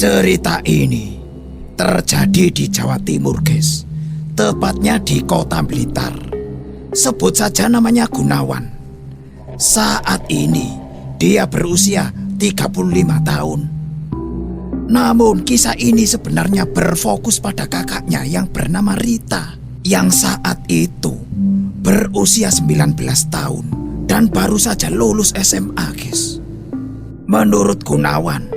Cerita ini terjadi di Jawa Timur, guys. Tepatnya di Kota Blitar. Sebut saja namanya Gunawan. Saat ini dia berusia 35 tahun. Namun kisah ini sebenarnya berfokus pada kakaknya yang bernama Rita, yang saat itu berusia 19 tahun dan baru saja lulus SMA, guys. Menurut Gunawan,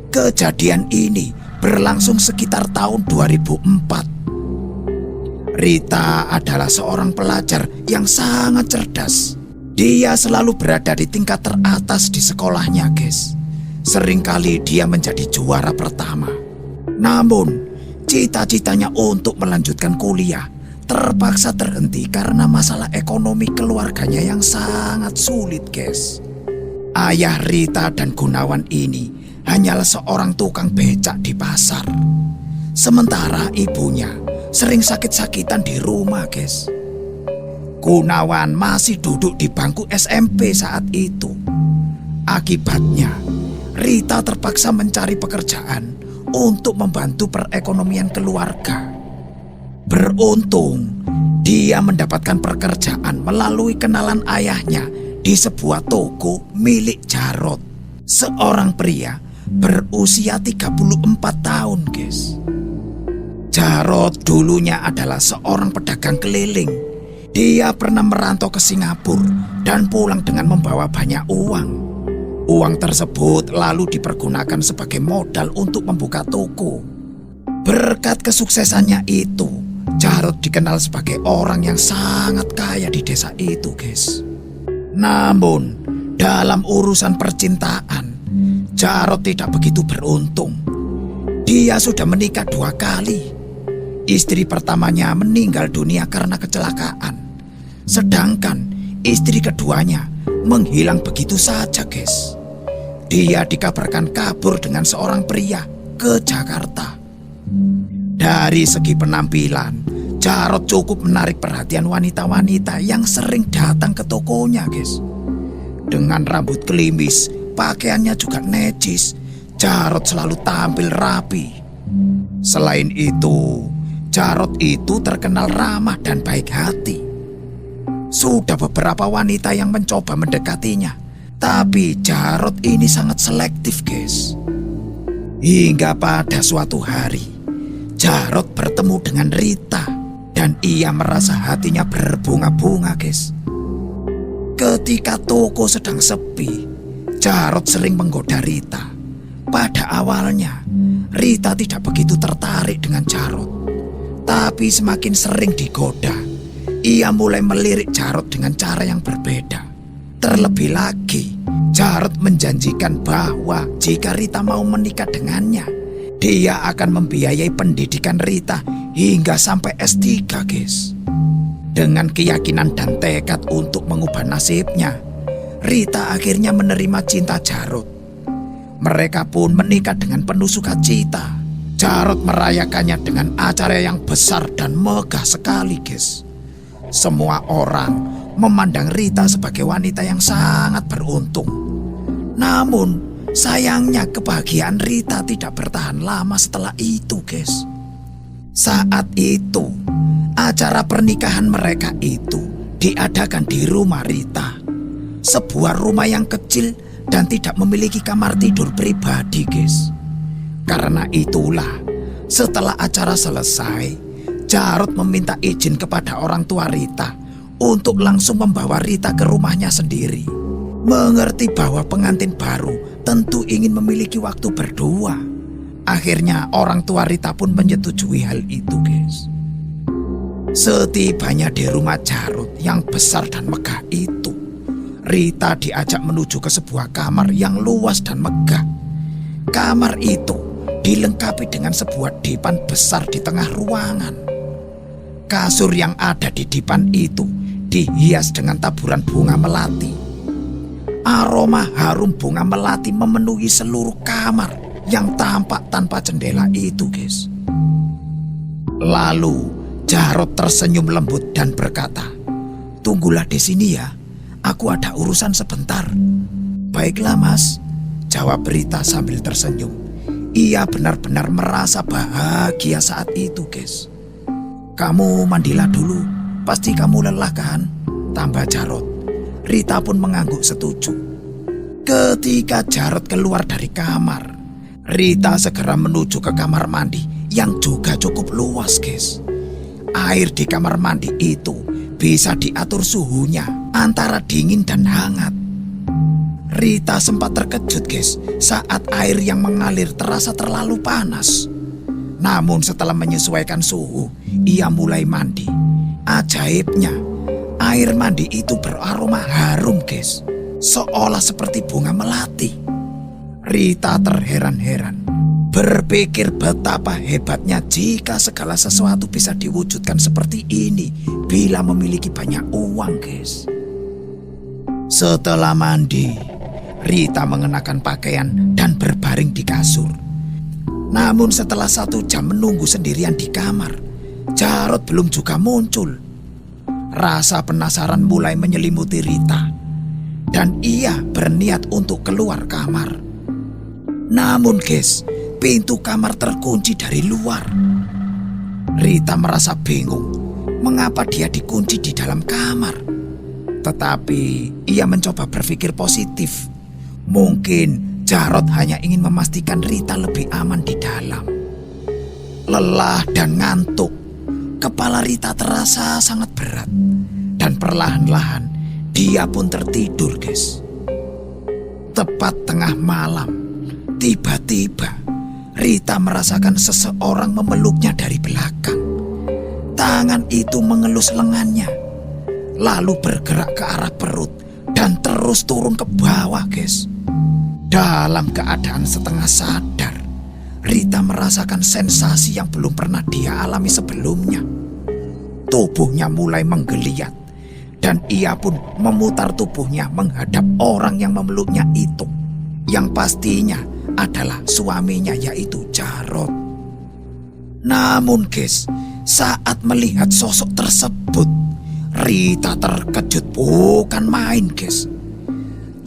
kejadian ini berlangsung sekitar tahun 2004. Rita adalah seorang pelajar yang sangat cerdas. Dia selalu berada di tingkat teratas di sekolahnya, guys. Seringkali dia menjadi juara pertama. Namun, cita-citanya untuk melanjutkan kuliah terpaksa terhenti karena masalah ekonomi keluarganya yang sangat sulit, guys. Ayah Rita dan Gunawan ini hanyalah seorang tukang becak di pasar. Sementara ibunya sering sakit-sakitan di rumah, guys. Gunawan masih duduk di bangku SMP saat itu. Akibatnya, Rita terpaksa mencari pekerjaan untuk membantu perekonomian keluarga. Beruntung, dia mendapatkan pekerjaan melalui kenalan ayahnya di sebuah toko milik Jarot, seorang pria berusia 34 tahun, guys. Jarot dulunya adalah seorang pedagang keliling. Dia pernah merantau ke Singapura dan pulang dengan membawa banyak uang. Uang tersebut lalu dipergunakan sebagai modal untuk membuka toko. Berkat kesuksesannya itu, Jarot dikenal sebagai orang yang sangat kaya di desa itu, guys. Namun, dalam urusan percintaan, Jarot tidak begitu beruntung. Dia sudah menikah 2 kali. Istri pertamanya meninggal dunia karena kecelakaan. Sedangkan istri keduanya menghilang begitu saja, guys. Dia dikabarkan kabur dengan seorang pria ke Jakarta. Dari segi penampilan, Jarot cukup menarik perhatian wanita-wanita yang sering datang ke tokonya, guys. Dengan rambut klimis, pakaiannya juga necis, Jarot selalu tampil rapi. Selain itu, Jarot itu terkenal ramah dan baik hati. Sudah beberapa wanita yang mencoba mendekatinya, tapi Jarot ini sangat selektif, guys. Hingga pada suatu hari, Jarot bertemu dengan Rita dan ia merasa hatinya berbunga-bunga, guys. Ketika toko sedang sepi, Jarot sering menggoda Rita. Pada awalnya, Rita tidak begitu tertarik dengan Jarot. Tapi semakin sering digoda, ia mulai melirik Jarot dengan cara yang berbeda. Terlebih lagi, Jarot menjanjikan bahwa jika Rita mau menikah dengannya, dia akan membiayai pendidikan Rita hingga sampai S3, guys. Dengan keyakinan dan tekad untuk mengubah nasibnya, Rita akhirnya menerima cinta Jarot. Mereka pun menikah dengan penuh sukacita. Jarot merayakannya dengan acara yang besar dan megah sekali, guys. Semua orang memandang Rita sebagai wanita yang sangat beruntung. Namun, sayangnya kebahagiaan Rita tidak bertahan lama setelah itu, guys. Saat itu, acara pernikahan mereka itu diadakan di rumah Rita. Sebuah rumah yang kecil dan tidak memiliki kamar tidur pribadi, guys. Karena itulah, setelah acara selesai, Jarot meminta izin kepada orang tua Rita untuk langsung membawa Rita ke rumahnya sendiri. Mengerti bahwa pengantin baru tentu ingin memiliki waktu berdua. Akhirnya orang tua Rita pun menyetujui hal itu, guys. Setibanya di rumah Jarot yang besar dan megah itu, Rita diajak menuju ke sebuah kamar yang luas dan megah. Kamar itu dilengkapi dengan sebuah dipan besar di tengah ruangan. Kasur yang ada di dipan itu dihias dengan taburan bunga melati. Aroma harum bunga melati memenuhi seluruh kamar yang tampak tanpa jendela itu, guys. Lalu Jarot tersenyum lembut dan berkata, "Tunggulah di sini ya, aku ada urusan sebentar." "Baiklah, Mas," jawab Rita sambil tersenyum. Ia benar-benar merasa bahagia saat itu, guys. "Kamu mandilah dulu, pasti kamu lelah kan?" tambah Jarot. Rita pun mengangguk setuju. Ketika Jarot keluar dari kamar, Rita segera menuju ke kamar mandi yang juga cukup luas, guys. Air di kamar mandi itu bisa diatur suhunya antara dingin dan hangat. Rita sempat terkejut, guys, saat air yang mengalir terasa terlalu panas. Namun setelah menyesuaikan suhu, ia mulai mandi. Ajaibnya, air mandi itu beraroma harum, guys, seolah seperti bunga melati. Rita terheran-heran, berpikir betapa hebatnya jika segala sesuatu bisa diwujudkan seperti ini bila memiliki banyak uang, guys. Setelah mandi, Rita mengenakan pakaian dan berbaring di kasur. Namun setelah 1 jam menunggu sendirian di kamar, Jarot belum juga muncul. Rasa penasaran mulai menyelimuti Rita, dan ia berniat untuk keluar kamar. Namun guys, pintu kamar terkunci dari luar. Rita merasa bingung mengapa dia dikunci di dalam kamar. Tetapi ia mencoba berpikir positif. Mungkin Jarot hanya ingin memastikan Rita lebih aman di dalam. Lelah dan ngantuk, kepala Rita terasa sangat berat. Dan perlahan-lahan dia pun tertidur, guys. Tepat tengah malam, tiba-tiba Rita merasakan seseorang memeluknya dari belakang. Tangan itu mengelus lengannya, lalu bergerak ke arah perut dan terus turun ke bawah, guys. Dalam keadaan setengah sadar, Rita merasakan sensasi yang belum pernah dia alami sebelumnya. Tubuhnya mulai menggeliat, dan ia pun memutar tubuhnya menghadap orang yang memeluknya itu, yang pastinya adalah suaminya, yaitu Jarot. Namun guys, saat melihat sosok tersebut, Rita terkejut bukan main, guys.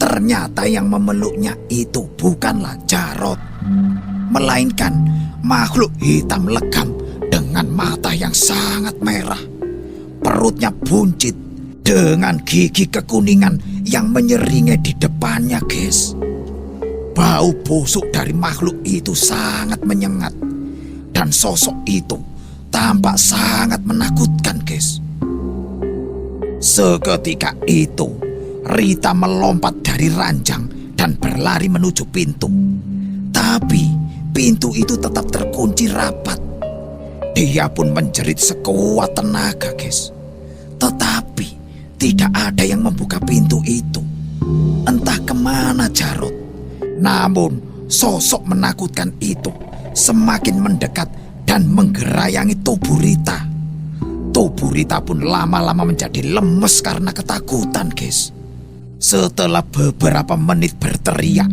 Ternyata yang memeluknya itu bukanlah Jarot, melainkan makhluk hitam legam dengan mata yang sangat merah. Perutnya buncit dengan gigi kekuningan yang menyeringai di depannya, guys. Bau busuk dari makhluk itu sangat menyengat, dan sosok itu tampak sangat menakutkan, guys. Seketika itu, Rita melompat dari ranjang dan berlari menuju pintu. Tapi pintu itu tetap terkunci rapat. Dia pun menjerit sekuat tenaga, guys. Tetapi tidak ada yang membuka pintu itu. Entah kemana Jarot. Namun sosok menakutkan itu semakin mendekat dan menggerayangi tubuh Rita. Tubuh Rita pun lama-lama menjadi lemes karena ketakutan, guys. Setelah beberapa menit berteriak,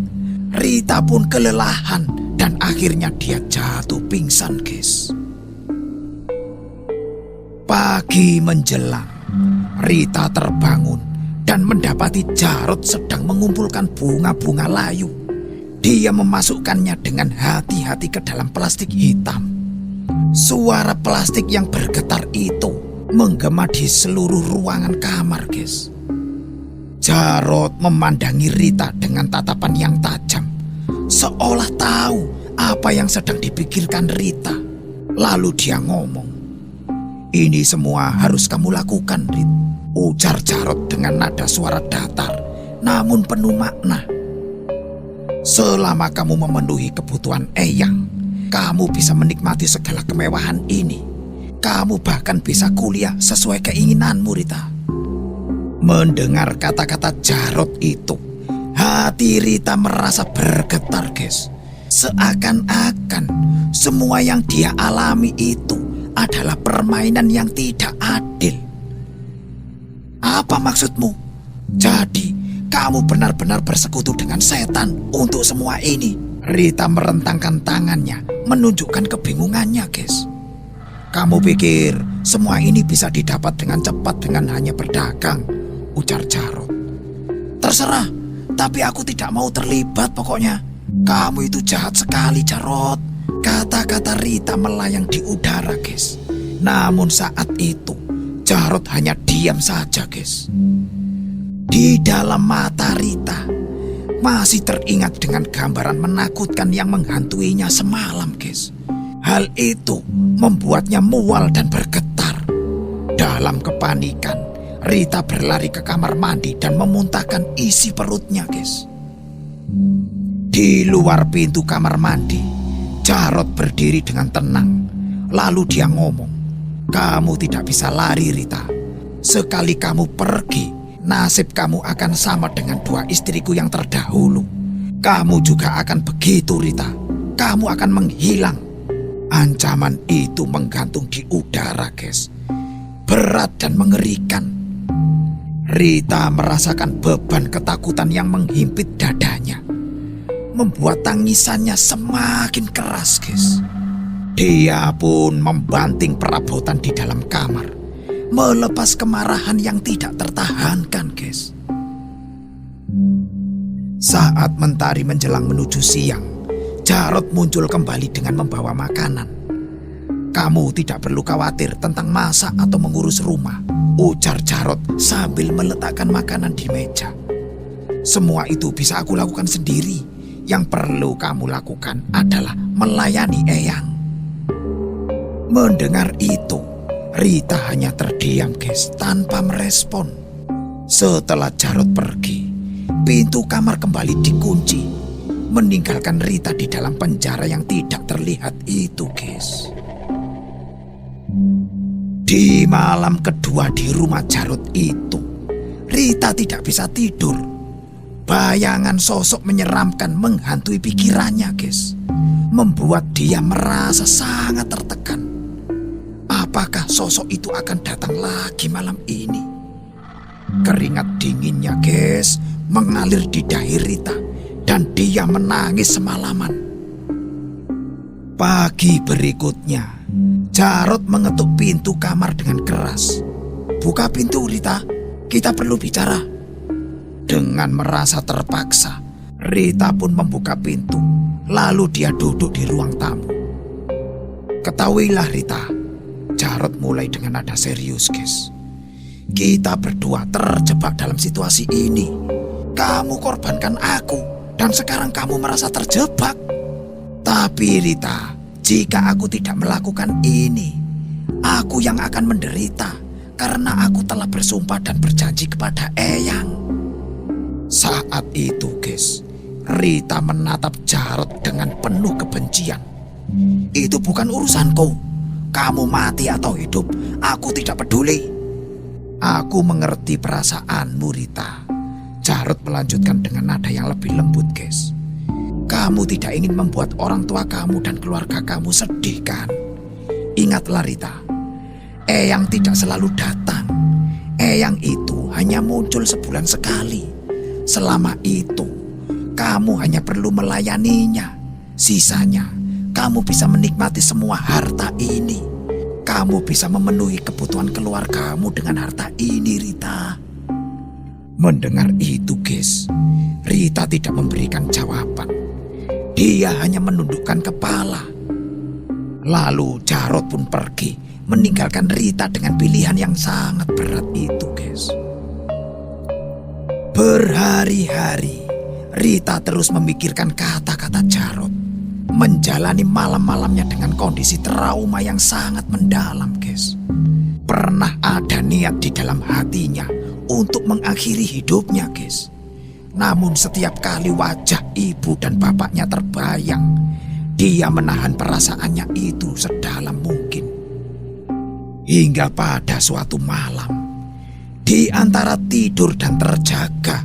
Rita pun kelelahan dan akhirnya dia jatuh pingsan, guys. Pagi menjelang, Rita terbangun dan mendapati Jarot sedang mengumpulkan bunga-bunga layu. Dia memasukkannya dengan hati-hati ke dalam plastik hitam. Suara plastik yang bergetar itu menggema di seluruh ruangan kamar, guys. Jarot memandangi Rita dengan tatapan yang tajam, seolah tahu apa yang sedang dipikirkan Rita. Lalu dia ngomong, "Ini semua harus kamu lakukan, Rit," ujar Jarot dengan nada suara datar namun penuh makna. "Selama kamu memenuhi kebutuhan Eyang, kamu bisa menikmati segala kemewahan ini. Kamu bahkan bisa kuliah sesuai keinginanmu, Rita." Mendengar kata-kata Jarot itu, hati Rita merasa bergetar, guys. Seakan-akan semua yang dia alami itu adalah permainan yang tidak adil. "Apa maksudmu? Jadi kamu benar-benar bersekutu dengan setan untuk semua ini?" Rita merentangkan tangannya menunjukkan kebingungannya, guys. "Kamu pikir semua ini bisa didapat dengan cepat dengan hanya berdagang?" ujar Jarot. "Terserah, tapi aku tidak mau terlibat pokoknya," Kamu itu jahat sekali, Jarot. Kata-kata Rita melayang di udara, guys. Namun saat itu, Jarot hanya diam saja, guys. Di dalam mata Rita masih teringat dengan gambaran menakutkan yang menghantuinya semalam, guys. Hal itu membuatnya mual dan bergetar. Dalam kepanikan, Rita berlari ke kamar mandi dan memuntahkan isi perutnya, guys. Di luar pintu kamar mandi, Jarot berdiri dengan tenang. Lalu dia ngomong, "Kamu tidak bisa lari, Rita. Sekali kamu pergi, nasib kamu akan sama dengan dua istriku yang terdahulu. Kamu juga akan begitu, Rita. Kamu akan menghilang." Ancaman itu menggantung di udara, guys. Berat dan mengerikan. Rita merasakan beban ketakutan yang menghimpit dadanya, membuat tangisannya semakin keras, guys. Dia pun membanting perabotan di dalam kamar, melepas kemarahan yang tidak tertahankan, guys. Saat mentari menjelang menuju siang, Jarot muncul kembali dengan membawa makanan. "Kamu tidak perlu khawatir tentang masak atau mengurus rumah," ujar Jarot sambil meletakkan makanan di meja. "Semua itu bisa aku lakukan sendiri. Yang perlu kamu lakukan adalah melayani Eyang." Mendengar itu, Rita hanya terdiam, guys, tanpa merespon. Setelah Jarot pergi, pintu kamar kembali dikunci, meninggalkan Rita di dalam penjara yang tidak terlihat itu, guys. Di malam kedua di rumah Jarot itu, Rita tidak bisa tidur. Bayangan sosok menyeramkan menghantui pikirannya, guys, membuat dia merasa sangat tertekan. Apakah sosok itu akan datang lagi malam ini? Keringat dinginnya, guys, mengalir di dahi Rita dan dia menangis semalaman. Pagi berikutnya, Jarot mengetuk pintu kamar dengan keras. "Buka pintu, Rita. Kita perlu bicara." Dengan merasa terpaksa, Rita pun membuka pintu. Lalu dia duduk di ruang tamu. "Ketahuilah, Rita," Jarot mulai dengan nada serius, guys. "Kita berdua terjebak dalam situasi ini. Kamu korbankan aku dan sekarang kamu merasa terjebak. Tapi Rita, jika aku tidak melakukan ini, aku yang akan menderita karena aku telah bersumpah dan berjanji kepada Eyang." Saat itu, guys, Rita menatap Jarot dengan penuh kebencian. "Itu bukan urusanku. Kamu mati atau hidup, aku tidak peduli." "Aku mengerti perasaanmu, Rita," Jarot melanjutkan dengan nada yang lebih lembut, guys. "Kamu tidak ingin membuat orang tua kamu dan keluarga kamu sedih, kan? Ingatlah, Rita, Eyang tidak selalu datang. Eyang itu hanya muncul sebulan sekali. Selama itu, kamu hanya perlu melayaninya. Sisanya, kamu bisa menikmati semua harta ini. Kamu bisa memenuhi kebutuhan keluargamu dengan harta ini, Rita." Mendengar itu, guys, Rita tidak memberikan jawaban. Dia hanya menundukkan kepala. Lalu Jarot pun pergi, meninggalkan Rita dengan pilihan yang sangat berat itu, guys. Berhari-hari, Rita terus memikirkan kata-kata Jarot, menjalani malam-malamnya dengan kondisi trauma yang sangat mendalam, guys. Pernah ada niat di dalam hatinya untuk mengakhiri hidupnya, guys. Namun setiap kali wajah ibu dan bapaknya terbayang, dia menahan perasaannya itu sedalam mungkin. Hingga pada suatu malam, di antara tidur dan terjaga,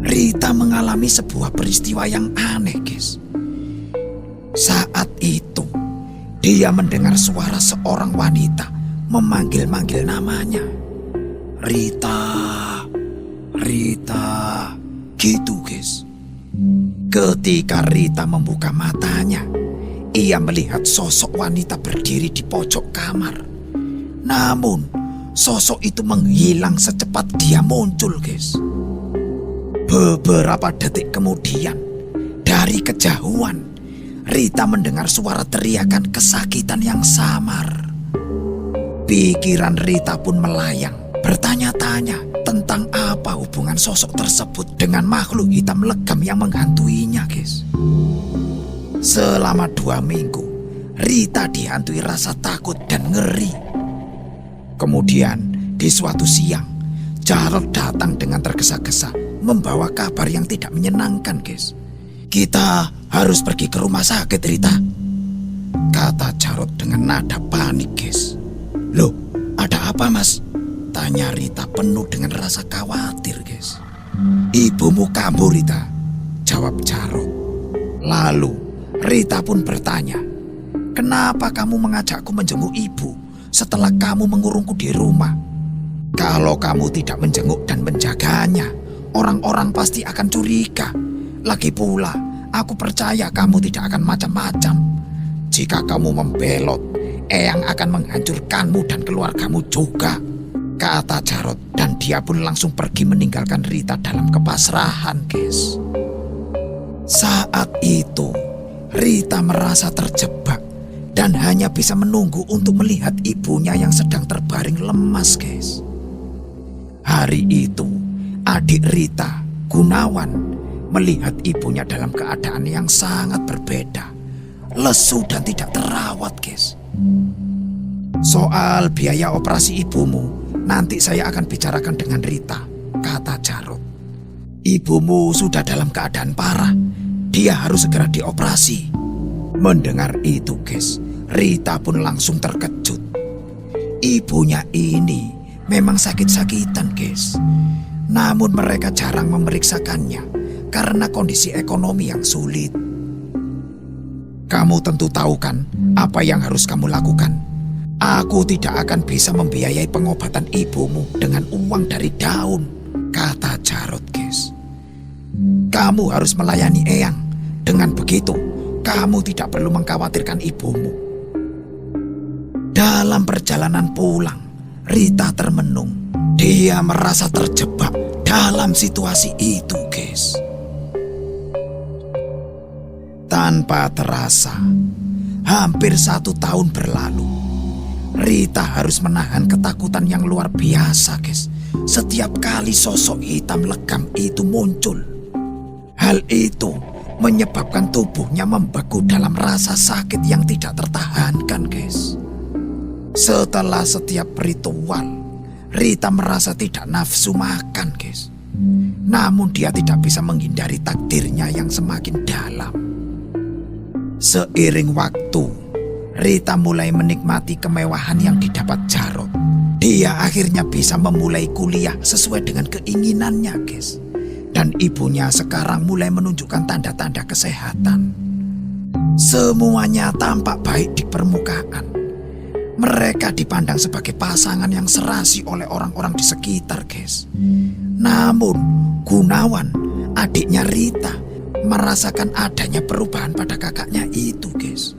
Rita mengalami sebuah peristiwa yang aneh, guys. Saat itu, dia mendengar suara seorang wanita memanggil-manggil namanya. "Rita, Rita," gitu, guys. Ketika Rita membuka matanya, ia melihat sosok wanita berdiri di pojok kamar. Namun, sosok itu menghilang secepat dia muncul, guys. Beberapa detik kemudian, Dari kejauhan, Rita mendengar suara teriakan kesakitan yang samar. Pikiran Rita pun melayang, bertanya-tanya tentang apa hubungan sosok tersebut dengan makhluk hitam legam yang menghantuinya, guys. Selama 2 minggu, Rita dihantui rasa takut dan ngeri. Kemudian, di suatu siang, Jarod datang dengan tergesa-gesa membawa kabar yang tidak menyenangkan, guys. "Kita harus pergi ke rumah sakit, Rita," kata Jarod dengan nada panik, guys. "Loh, ada apa, Mas?" tanya Rita penuh dengan rasa khawatir, guys. "Ibumu kambuh, Rita," jawab Jarod. Lalu Rita pun bertanya, "Kenapa kamu mengajakku menjenguk ibu setelah kamu mengurungku di rumah? Kalau kamu tidak menjenguk dan menjaganya, orang-orang pasti akan curiga. Lagi pula, aku percaya kamu tidak akan macam-macam. Jika kamu membelot, Eyang akan menghancurkanmu dan keluargamu juga," kata Jarod, dan dia pun langsung pergi meninggalkan Rita dalam kepasrahan, guys. Saat itu, Rita merasa terjebak dan hanya bisa menunggu untuk melihat ibunya yang sedang terbaring lemas, guys. Hari itu, adik Rita, Gunawan, melihat ibunya dalam keadaan yang sangat berbeda, lesu dan tidak terawat, guys. "Soal biaya operasi ibumu, nanti saya akan bicarakan dengan Rita," kata Jarod. "Ibumu sudah dalam keadaan parah. Dia harus segera dioperasi." Mendengar itu, guys, Rita pun langsung terkejut. Ibunya ini memang sakit-sakitan, guys. Namun mereka jarang memeriksakannya karena kondisi ekonomi yang sulit. "Kamu tentu tahu kan apa yang harus kamu lakukan. Aku tidak akan bisa membiayai pengobatan ibumu dengan uang dari daun," kata Jarod, guys. "Kamu harus melayani Eyang. Dengan begitu, kamu tidak perlu mengkhawatirkan ibumu." Dalam perjalanan pulang, Rita termenung. Dia merasa terjebak dalam situasi itu, guys. Tanpa terasa, hampir 1 tahun berlalu. Rita harus menahan ketakutan yang luar biasa, guys. Setiap kali sosok hitam legam itu muncul. Hal itu menyebabkan tubuhnya membeku dalam rasa sakit yang tidak tertahankan, guys. Setelah setiap ritual, Rita merasa tidak nafsu makan, guys. Namun dia tidak bisa menghindari takdirnya yang semakin dalam. Seiring waktu, Rita mulai menikmati kemewahan yang didapat Jarod. Dia akhirnya bisa memulai kuliah sesuai dengan keinginannya, guys. Dan ibunya sekarang mulai menunjukkan tanda-tanda kesehatan. Semuanya tampak baik di permukaan. Mereka dipandang sebagai pasangan yang serasi oleh orang-orang di sekitar, guys. Namun, Gunawan, adiknya Rita, merasakan adanya perubahan pada kakaknya itu, guys.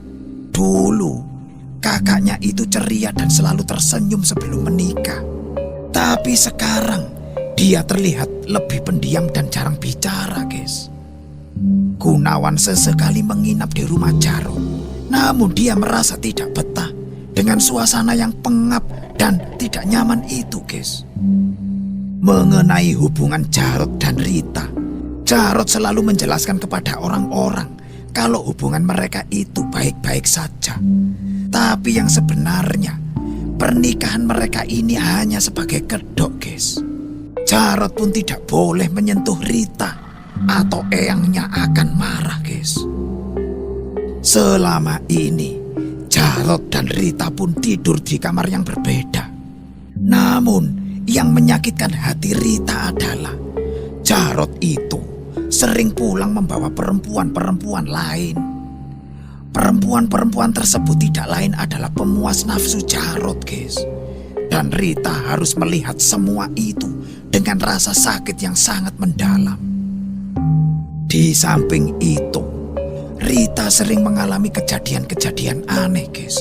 Dulu, kakaknya itu ceria dan selalu tersenyum sebelum menikah. Tapi sekarang, dia terlihat lebih pendiam dan jarang bicara, guys. Gunawan sesekali menginap di rumah Jarod. Namun dia merasa tidak betah dengan suasana yang pengap dan tidak nyaman itu, guys. Mengenai hubungan Jarod dan Rita, Jarod selalu menjelaskan kepada orang-orang kalau hubungan mereka itu baik-baik saja. Tapi yang sebenarnya, pernikahan mereka ini hanya sebagai kedok, guys. Jarod pun tidak boleh menyentuh Rita atau eyangnya akan marah, guys. Selama ini, Jarod dan Rita pun tidur di kamar yang berbeda. Namun, yang menyakitkan hati Rita adalah Jarod itu sering pulang membawa perempuan-perempuan lain. Perempuan-perempuan tersebut tidak lain adalah pemuas nafsu Jarod, guys. Dan Rita harus melihat semua itu dengan rasa sakit yang sangat mendalam. Di samping itu, Rita sering mengalami kejadian-kejadian aneh, guys.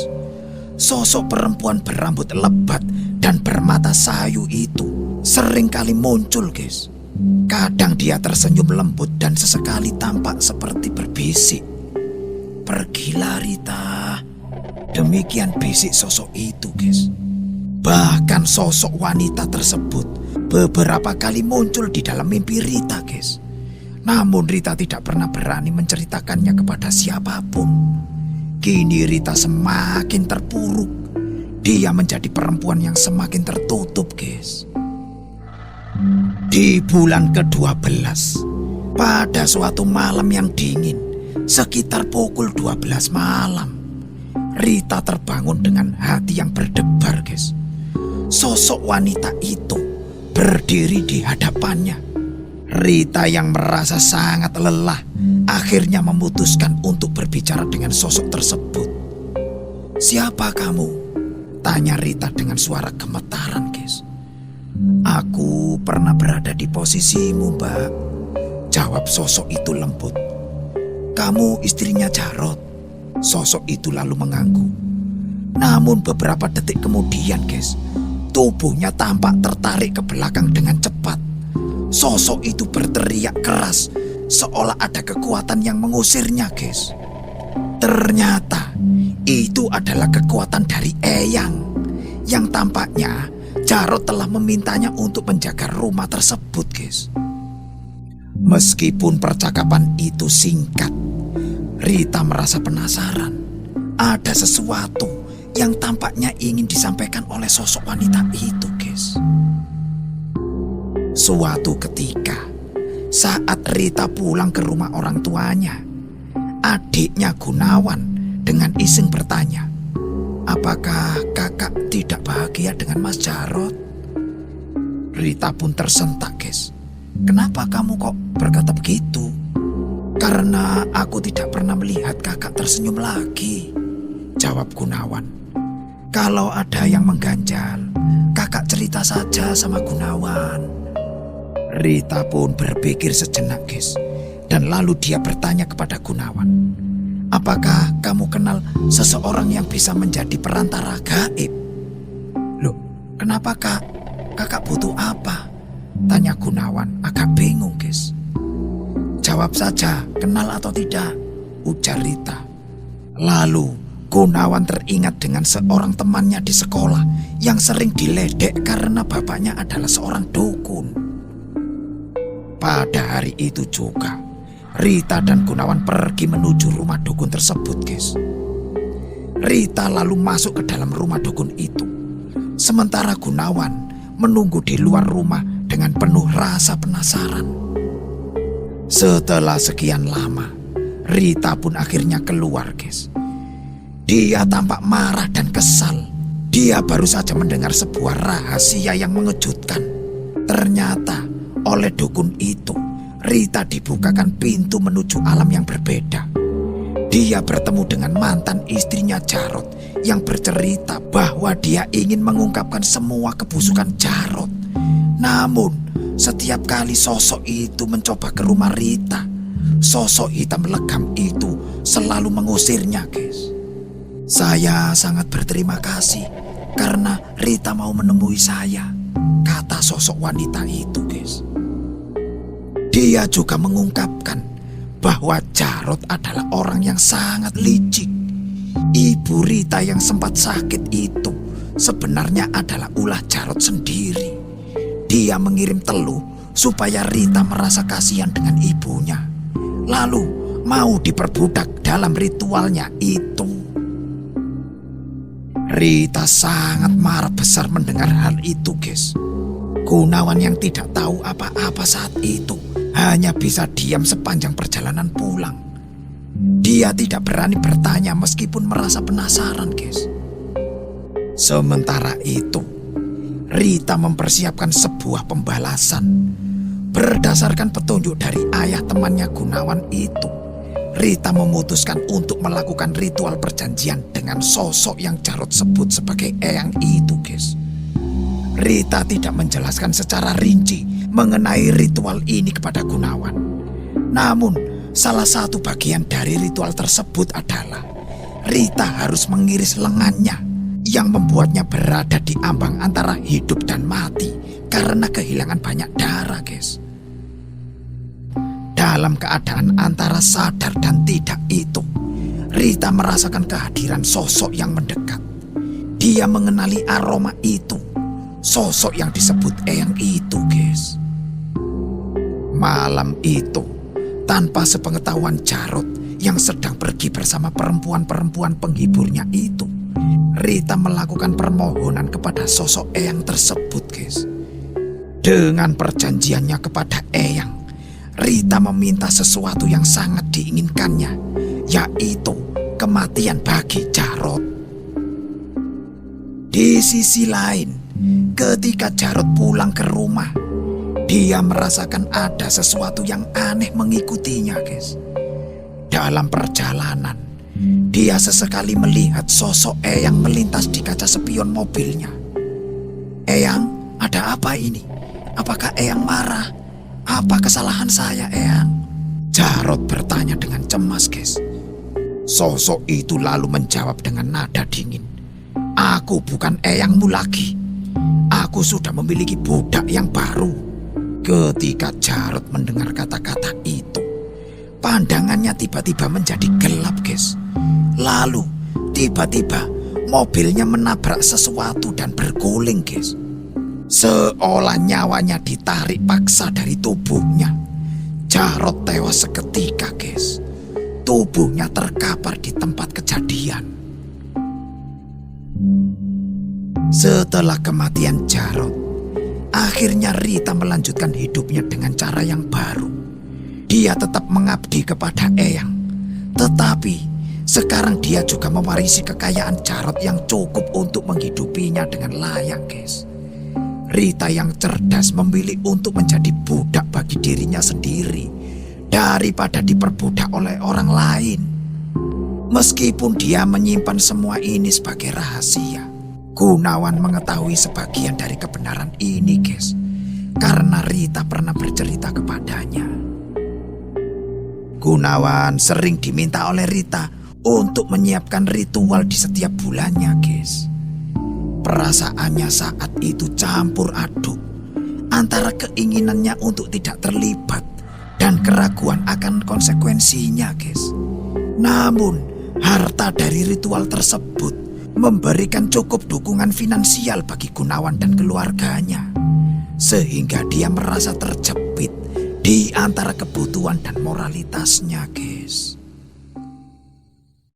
Sosok perempuan berambut lebat dan bermata sayu itu sering kali muncul, guys. Kadang dia tersenyum lembut dan sesekali tampak seperti berbisik. "Pergilah Rita." Demikian bisik sosok itu, guys. Bahkan sosok wanita tersebut beberapa kali muncul di dalam mimpi Rita, guys. Namun Rita tidak pernah berani menceritakannya kepada siapapun. Kini Rita semakin terpuruk. Dia menjadi perempuan yang semakin tertutup, guys. Di bulan ke-12, pada suatu malam yang dingin, sekitar pukul 12 malam, Rita terbangun dengan hati yang berdebar, guys. Sosok wanita itu berdiri di hadapannya. Rita yang merasa sangat lelah akhirnya memutuskan untuk berbicara dengan sosok tersebut. "Siapa kamu?" tanya Rita dengan suara gemetaran, guys. "Aku pernah berada di posisimu, Mbak," jawab sosok itu lembut. "Kamu istrinya Jarot?" Sosok itu lalu mengangguk. Namun beberapa detik kemudian, guys, tubuhnya tampak tertarik ke belakang dengan cepat. Sosok itu berteriak keras, seolah ada kekuatan yang mengusirnya, guys. Ternyata itu adalah kekuatan dari Eyang, yang tampaknya Jarot telah memintanya untuk menjaga rumah tersebut, guys. Meskipun percakapan itu singkat, Rita merasa penasaran. Ada sesuatu yang tampaknya ingin disampaikan oleh sosok wanita itu, guys. Suatu ketika, saat Rita pulang ke rumah orang tuanya, adiknya Gunawan dengan iseng bertanya, "Apakah kakak tidak bahagia dengan Mas Jarot?" Rita pun tersentak, guys. "Kenapa kamu kok berkata begitu?" "Karena aku tidak pernah melihat kakak tersenyum lagi," jawab Gunawan. "Kalau ada yang mengganjal, kakak cerita saja sama Gunawan." Rita pun berpikir sejenak, guys. Dan lalu dia bertanya kepada Gunawan, "Apakah kamu kenal seseorang yang bisa menjadi perantara gaib?" "Loh, kenapa kak? Kakak butuh apa?" tanya Gunawan agak bingung, guys. "Jawab saja, kenal atau tidak," ujar Rita. Lalu Gunawan teringat dengan seorang temannya di sekolah yang sering diledek karena bapaknya adalah seorang dukun. Pada hari itu juga, Rita dan Gunawan pergi menuju rumah dukun tersebut, guys. Rita lalu masuk ke dalam rumah dukun itu. Sementara Gunawan menunggu di luar rumah dengan penuh rasa penasaran. Setelah sekian lama, Rita pun akhirnya keluar, guys. Dia tampak marah dan kesal. Dia baru saja mendengar sebuah rahasia yang mengejutkan. Ternyata oleh dukun itu, Rita dibukakan pintu menuju alam yang berbeda. Dia bertemu dengan mantan istrinya Jarot yang bercerita bahwa dia ingin mengungkapkan semua kebusukan Jarot. Namun, setiap kali sosok itu mencoba ke rumah Rita, sosok hitam legam itu selalu mengusirnya, guys. "Saya sangat berterima kasih karena Rita mau menemui saya," kata sosok wanita itu, guys. Dia juga mengungkapkan bahwa Jarot adalah orang yang sangat licik. Ibu Rita yang sempat sakit itu sebenarnya adalah ulah Jarot sendiri. Dia mengirim teluh supaya Rita merasa kasihan dengan ibunya, lalu mau diperbudak dalam ritualnya itu. Rita sangat marah besar mendengar hal itu, guys. Gunawan yang tidak tahu apa-apa saat itu hanya bisa diam sepanjang perjalanan pulang. Dia tidak berani bertanya meskipun merasa penasaran, guys. Sementara itu, Rita mempersiapkan sebuah pembalasan. Berdasarkan petunjuk dari ayah temannya Gunawan itu, Rita memutuskan untuk melakukan ritual perjanjian dengan sosok yang Jarot sebut sebagai Eyang itu, guys. Rita tidak menjelaskan secara rinci mengenai ritual ini kepada Gunawan. Namun, salah satu bagian dari ritual tersebut adalah Rita harus mengiris lengannya yang membuatnya berada di ambang antara hidup dan mati karena kehilangan banyak darah, guys. Dalam keadaan antara sadar dan tidak itu, Rita merasakan kehadiran sosok yang mendekat. Dia mengenali aroma itu, sosok yang disebut Eyang itu, guys. Malam itu, tanpa sepengetahuan Jarot yang sedang pergi bersama perempuan-perempuan penghiburnya itu, Rita melakukan permohonan kepada sosok Eyang tersebut, guys. Dengan perjanjiannya kepada Eyang, Rita meminta sesuatu yang sangat diinginkannya, yaitu kematian bagi Jarot. Di sisi lain, ketika Jarot pulang ke rumah, dia merasakan ada sesuatu yang aneh mengikutinya, guys. Dalam perjalanan, dia sesekali melihat sosok Eyang melintas di kaca spion mobilnya. "Eyang, ada apa ini? Apakah Eyang marah? Apa kesalahan saya, Eyang?" Jarot bertanya dengan cemas, guys. Sosok itu lalu menjawab dengan nada dingin, "Aku bukan Eyangmu lagi. Aku sudah memiliki budak yang baru." Ketika Jarot mendengar kata-kata itu, pandangannya tiba-tiba menjadi gelap, guys. Lalu tiba-tiba mobilnya menabrak sesuatu dan berguling, guys. Seolah nyawanya ditarik paksa dari tubuhnya. Jarot tewas seketika, guys. Tubuhnya terkapar di tempat kejadian. Setelah kematian Jarot, akhirnya Rita melanjutkan hidupnya dengan cara yang baru. Dia tetap mengabdi kepada Eyang, tetapi sekarang dia juga mewarisi kekayaan Jarot yang cukup untuk menghidupinya dengan layak, guys. Rita yang cerdas memilih untuk menjadi budak bagi dirinya sendiri daripada diperbudak oleh orang lain. Meskipun dia menyimpan semua ini sebagai rahasia, Gunawan mengetahui sebagian dari kebenaran ini, guys, karena Rita pernah bercerita kepadanya. Gunawan sering diminta oleh Rita untuk menyiapkan ritual di setiap bulannya, guys. Perasaannya saat itu campur aduk antara keinginannya untuk tidak terlibat dan keraguan akan konsekuensinya, guys. Namun, harta dari ritual tersebut memberikan cukup dukungan finansial bagi Gunawan dan keluarganya, sehingga dia merasa terjepit di antara kebutuhan dan moralitasnya, guys.